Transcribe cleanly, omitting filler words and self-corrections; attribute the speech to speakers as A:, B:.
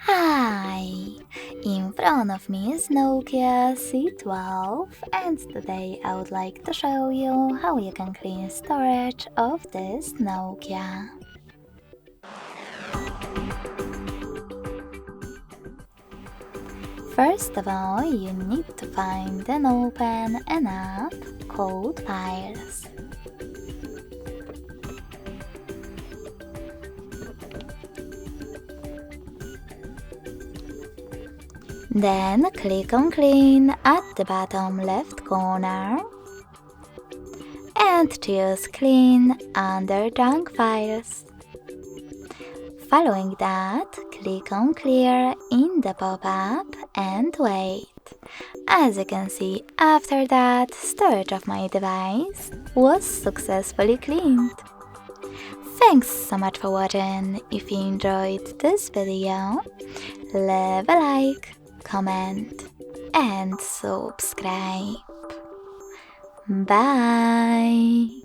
A: Hi! In front of me is Nokia C12 and today I would like to show you how you can clean storage of this Nokia. First of all, you need to find and open an app called Files. Then click on Clean at the bottom left corner and choose Clean under Junk Files. Following that, click on Clear in the pop-up and wait. As you can see, after that, storage of my device was successfully cleaned. Thanks so much for watching. If you enjoyed this video, leave a like, comment and subscribe. Bye!